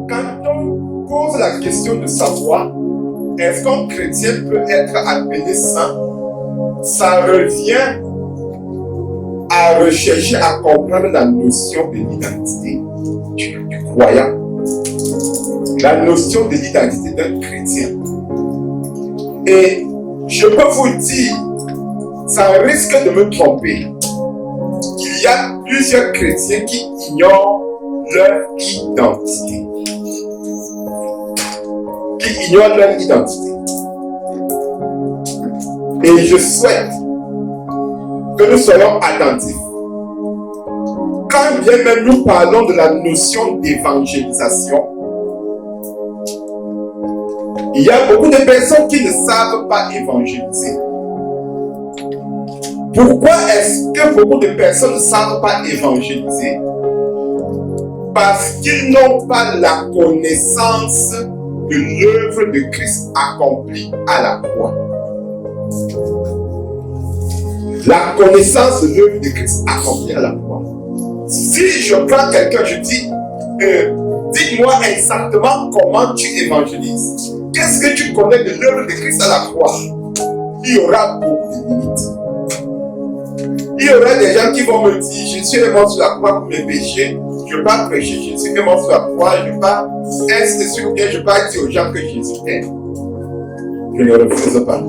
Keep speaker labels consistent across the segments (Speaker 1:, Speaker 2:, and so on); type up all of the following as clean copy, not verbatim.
Speaker 1: Quand on pose la question de savoir est-ce qu'un chrétien peut être appelé saint, ça revient à rechercher, à comprendre la notion de l'identité du croyant, la notion de l'identité d'un chrétien. Et je peux vous dire, ça risque de me tromper, qu'il y a plusieurs chrétiens qui ignorent leur identité. Et je souhaite que nous soyons attentifs. Quand bien même nous parlons de la notion d'évangélisation, il y a beaucoup de personnes qui ne savent pas évangéliser. Pourquoi est-ce que beaucoup de personnes ne savent pas évangéliser? Parce qu'ils n'ont pas la connaissance de l'œuvre de Christ accomplie à la croix. La connaissance de l'œuvre de Christ accomplie à la croix. Si je prends quelqu'un, je dis, dites-moi exactement comment tu évangélises. Qu'est-ce que tu connais de l'œuvre de Christ à la croix? Il y aura beaucoup de limites. Il y aura des gens qui vont me dire, Jésus est mort sur la croix pour mes péchés. Je ne vais pas prêcher Jésus est mort sur la croix. Je ne vais pas insister ou bien je ne vais pas dire aux gens que Jésus est. Je ne refuse pas.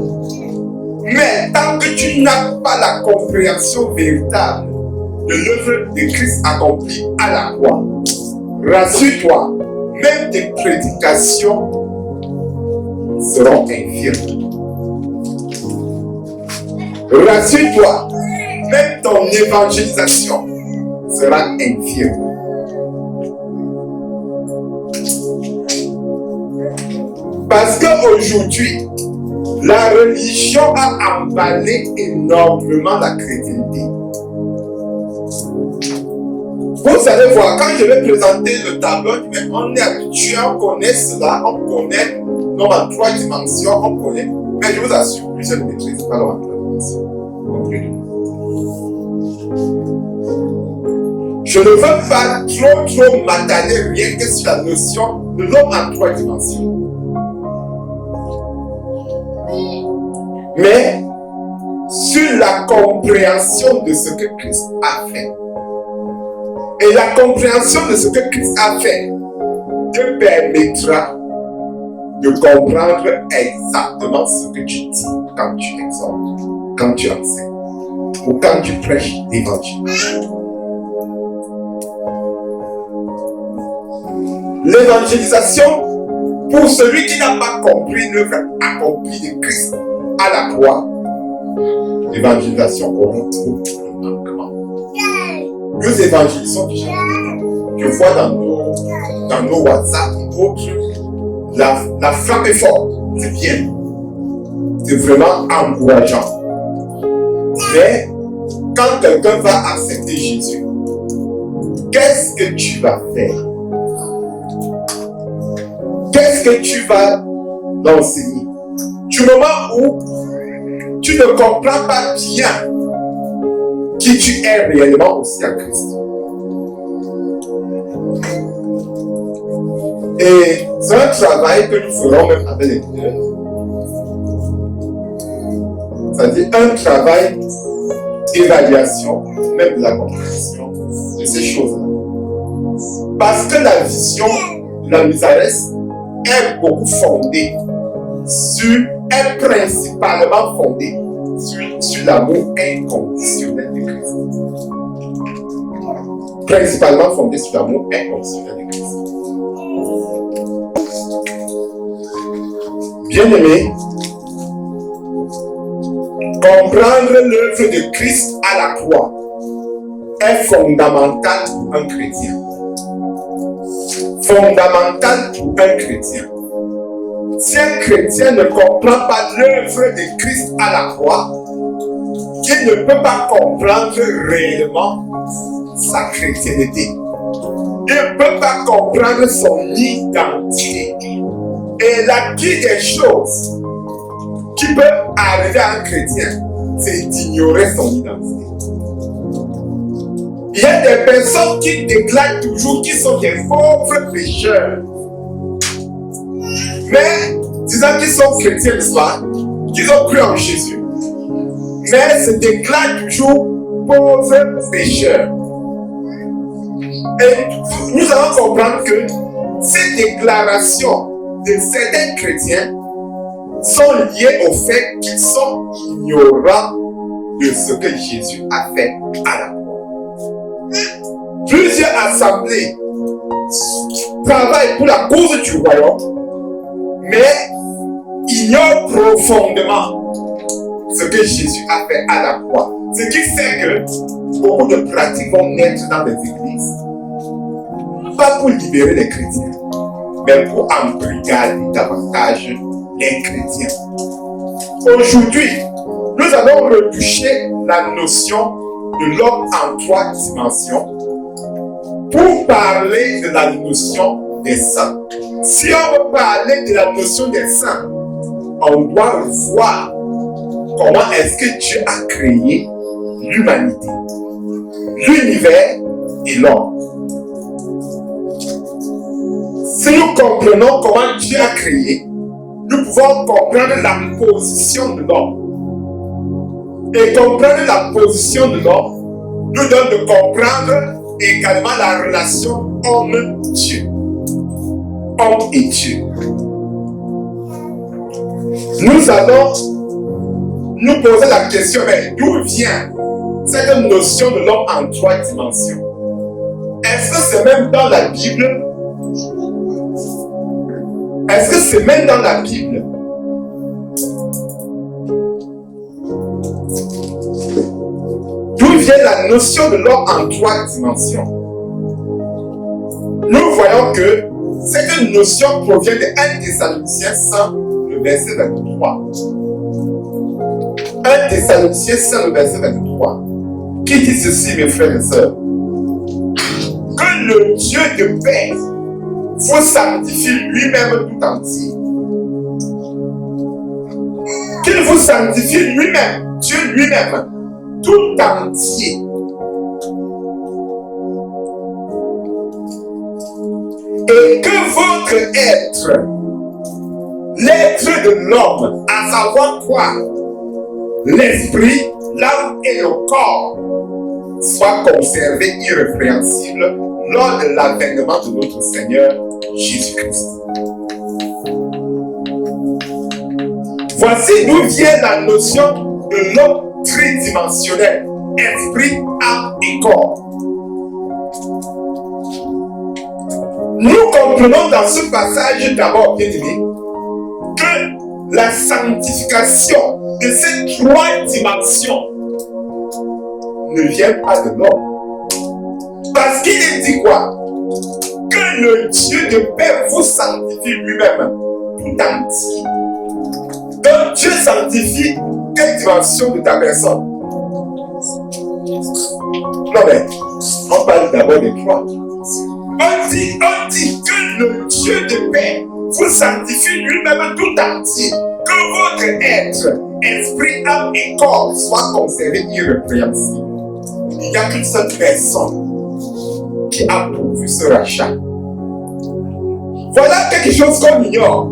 Speaker 1: Mais tant que tu n'as pas la compréhension véritable de l'œuvre de Christ accomplie à la croix, rassure-toi, même tes prédications seront infirmes. Rassure-toi, même ton évangélisation sera infirme. Parce qu'aujourd'hui, la religion a emballé énormément la chrétienté. Vous allez voir, quand je vais présenter le tableau, on est habitué, on connaît cela, on connaît l'homme en 3 dimensions, on connaît. Mais je vous assure, je ne maîtrise pas l'homme en 3 dimensions. Je ne veux pas trop m'attarder rien que sur la notion de l'homme en 3 dimensions. Mais sur la compréhension de ce que Christ a fait. Et la compréhension de ce que Christ a fait te permettra de comprendre exactement ce que tu dis quand tu exhortes, quand tu enseignes ou quand tu prêches l'évangile. L'évangélisation, pour celui qui n'a pas compris l'œuvre accomplie de Christ à la croix, l'évangélisation aura trop de manquements. Nous évangélisons déjà. Je vois dans nos WhatsApp et autres, la frappe est forte, c'est bien. C'est vraiment encourageant. Mais quand quelqu'un va accepter Jésus, qu'est-ce que tu vas faire? Qu'est-ce que tu vas l'enseigner? Du moment où tu ne comprends pas bien qui tu es réellement aussi à Christ. Et c'est un travail que nous ferons même avec les leaders. C'est-à-dire un travail d'évaluation, même de la compréhension de ces choses-là. Parce que la vision de la miséresse est beaucoup fondée est principalement fondée sur l'amour inconditionnel de Christ. Principalement fondée sur l'amour inconditionnel de Christ. Bien-aimés, comprendre l'œuvre de Christ à la croix est fondamental pour un chrétien. Fondamental pour un chrétien. Si un chrétien ne comprend pas l'œuvre de Christ à la croix, il ne peut pas comprendre réellement sa chrétienté. Il ne peut pas comprendre son identité. Et la pire des choses qui peut arriver à un chrétien, c'est d'ignorer son identité. Il y a des personnes qui déclarent toujours qu'ils sont des pauvres pécheurs. Mais, disant qu'ils sont chrétiens, n'est-ce pas? Qu'ils ont cru en Jésus. Mais se déclarent toujours pauvres pécheurs. Et nous allons comprendre que ces déclarations de certains chrétiens sont liées au fait qu'ils sont ignorants de ce que Jésus a fait à la croix. Plusieurs assemblées travaillent pour la cause du royaume, mais ignorent profondément ce que Jésus a fait à la croix. Ce qui fait que beaucoup de pratiques vont naître dans les églises, pas pour libérer les chrétiens, mais pour embrigader davantage les chrétiens. Aujourd'hui, nous allons retoucher la notion de l'homme en 3 dimensions pour parler de la notion des saints. Si on veut parler de la notion des saints, on doit voir comment est-ce que Dieu a créé l'humanité, l'univers et l'homme. Si nous comprenons comment Dieu a créé, nous pouvons comprendre la position de l'homme. Et comprendre la position de l'homme nous donne de comprendre également la relation homme-Dieu. Homme et Dieu. Nous allons nous poser la question, mais d'où vient cette notion de l'homme en 3 dimensions? Est-ce que c'est même dans la Bible? Est-ce que c'est même dans la Bible? D'où vient la notion de l'homme en 3 dimensions? Nous voyons que cette notion provient de 1 Thessaloniciens 5, le verset 23. 1 Thessaloniciens 5, le verset 23, qui dit ceci, mes frères et sœurs: que le Dieu de paix vous sanctifie lui-même tout entier. Qu'il vous sanctifie lui-même, Dieu lui-même, tout entier. Et que votre être, l'être de l'homme, à savoir quoi? L'esprit, l'âme et le corps, soit conservé irrépréhensible lors de l'avènement de notre Seigneur Jésus-Christ. Voici d'où vient la notion de l'homme tridimensionnel, esprit, âme et corps. Nous comprenons dans ce passage d'abord, bien aimé, que la sanctification de ces 3 dimensions ne vient pas de l'homme. Parce qu'il est dit quoi? Que le Dieu de paix vous sanctifie lui-même tout entier. Donc Dieu sanctifie quelle dimension de ta personne? Non mais, on parle d'abord des 3. On dit que le Dieu de paix vous sanctifie lui-même tout entier. Que votre être, esprit, âme et corps soient conservés irrépréhensibles. Il n'y a qu'une seule personne qui a pourvu ce rachat. Voilà quelque chose qu'on ignore.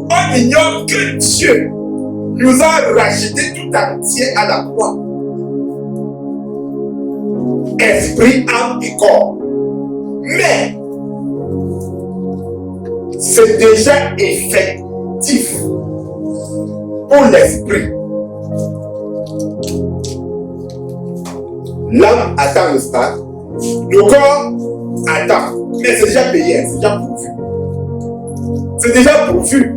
Speaker 1: On ignore que Dieu nous a rachetés tout entier à la croix. Esprit, âme et corps. Mais c'est déjà effectif pour l'esprit. L'âme attend le stade, le corps attend, mais c'est déjà payé, c'est déjà pourvu. C'est déjà pourvu.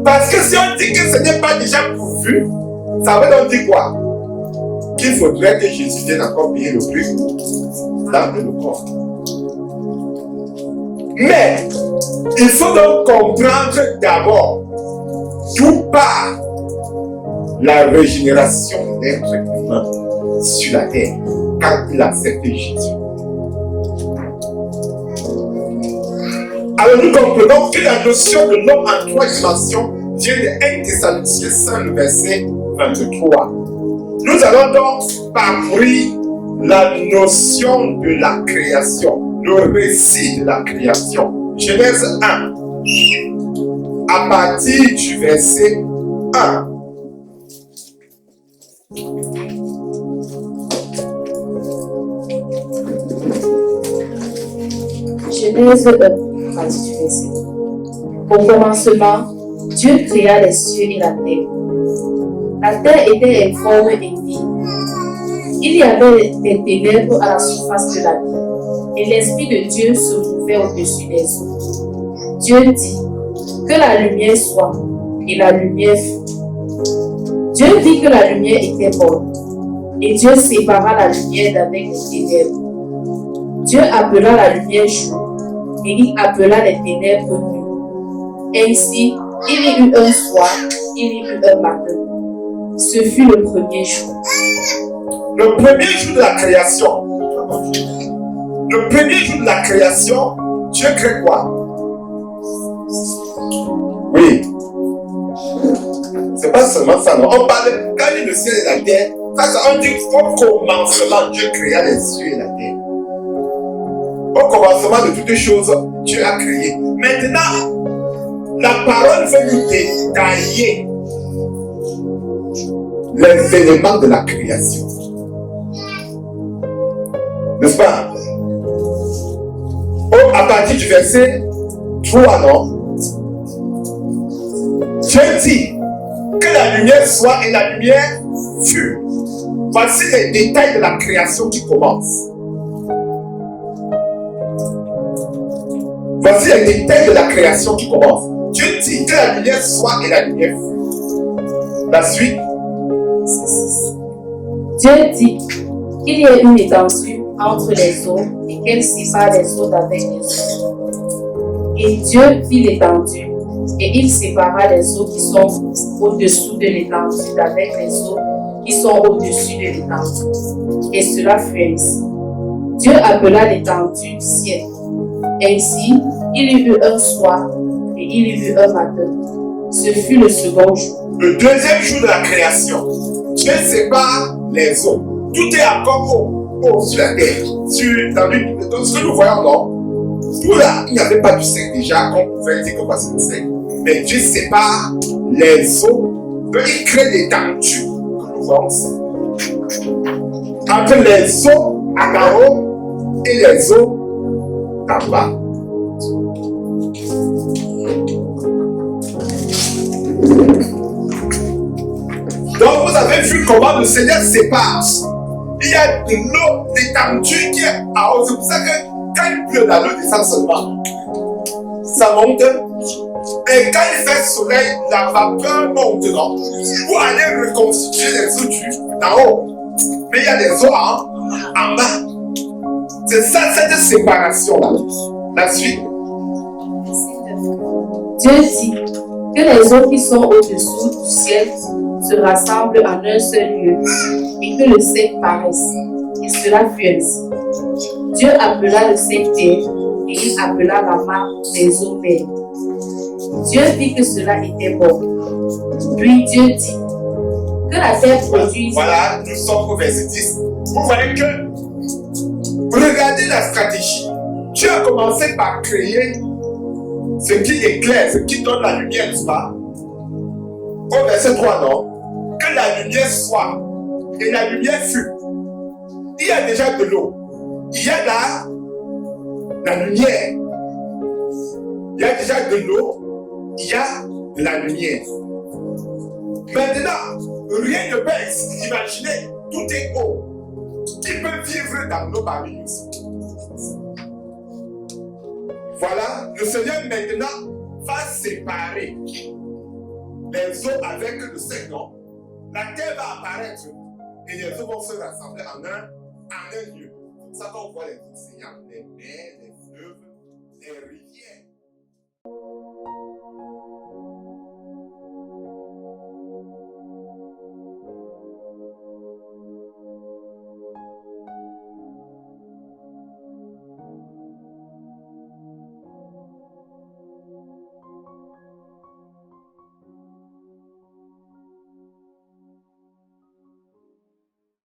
Speaker 1: Parce que si on dit que ce n'est pas déjà pourvu, ça veut donc dire quoi? Qu'il faudrait que Jésus vienne encore payer le prix pour l'âme et le corps. Mais il faut donc comprendre d'abord d'où part la régénération de l'être humain sur la terre quand il a accepté Jésus. Alors nous comprenons que la notion de l'homme en trois dimensions vient de 1 Thessaloniciens 5, le verset 23. Nous allons donc parcourir la notion de la création, le récit de la création. Genèse 1, à partir du verset 1.
Speaker 2: Genèse 1, partie du verset. Au commencement, Dieu créa les cieux et la terre. La terre était informe et vide. Il y avait des ténèbres à la surface de la vie, et l'Esprit de Dieu se mouvait au-dessus des eaux. Dieu dit que la lumière soit, et la lumière fut. Dieu vit que la lumière était bonne, et Dieu sépara la lumière d'avec les ténèbres. Dieu appela la lumière jour, et il appela les ténèbres nuit. Ainsi, il y eut un soir, il y eut un matin. Ce fut le premier jour.
Speaker 1: Le premier jour de la création. Le premier jour de la création, Dieu crée quoi? Oui. C'est pas seulement ça, non. On parle, quand il dit le ciel et la terre, on dit qu'au commencement, Dieu créa les cieux et la terre. Au commencement de toutes les choses, Dieu a créé. Maintenant, la parole veut nous détailler les éléments de la création. N'est-ce pas? À partir du verset 3, non? Dieu dit que la lumière soit et la lumière fut. Voici les détails de la création qui commencent. Voici les détails de la création qui commence. Dieu dit que la lumière soit et la lumière fut. La suite.
Speaker 2: Dieu dit qu'il y ait une étendue entre les eaux et qu'elle sépare les eaux d'avec les eaux. Et Dieu fit l'étendue et il sépara les eaux qui sont au-dessous de l'étendue d'avec les eaux qui sont au-dessus de l'étendue. Et cela fut ainsi. Dieu appela l'étendue ciel. Ainsi, il y eut un soir et il y eut un matin. Ce fut le second jour.
Speaker 1: Le deuxième jour de la création, Dieu sépare les eaux. Tout est encore eau sur la terre. Donc, ce que nous voyons, non? Tout là, il n'y avait pas du sec déjà, qu'on pouvait dire que c'est le sec. Mais Dieu sépare les eaux. Il crée l'étendue que nous voyons ici. Entre les eaux en haut et les eaux en bas. Donc vous avez vu comment le Seigneur sépare. Il y a de l'eau d'étendue qui est à haut. C'est pour ça que quand il pleut, la l'eau descend seulement. Ça monte. Et quand il fait soleil, la vapeur monte, non? Pour aller reconstituer les eaux d'en haut. Mais il y a des eaux en bas. C'est ça, cette séparation-là. La suite.
Speaker 2: Dieu dit que les eaux qui sont au-dessous du ciel se rassemblent en un seul lieu et que le sec paraisse. Et cela fut ainsi. Dieu appela le sec terre et il appela la mare des eaux vertes. Dieu vit que cela était bon. Puis Dieu dit que la terre produise.
Speaker 1: Voilà, nous sommes au verset 10. Vous voyez que, regardez la stratégie. Dieu a commencé par créer ce qui éclaire, ce qui donne la lumière, n'est-ce pas? Au verset 3, non? Que la lumière soit, et la lumière fut. Il y a déjà de l'eau. Il y a la lumière. Il y a déjà de l'eau. Il y a de la lumière. Maintenant, rien ne peut imaginer, tout est eau. Qui peut vivre dans l'eau parmi nous? Voilà, le Seigneur maintenant va séparer les eaux avec le sec, non? La terre va apparaître et les eaux vont se rassembler en un lieu. C'est ça qu'on voit les océans, les mers, les fleuves, les rivières.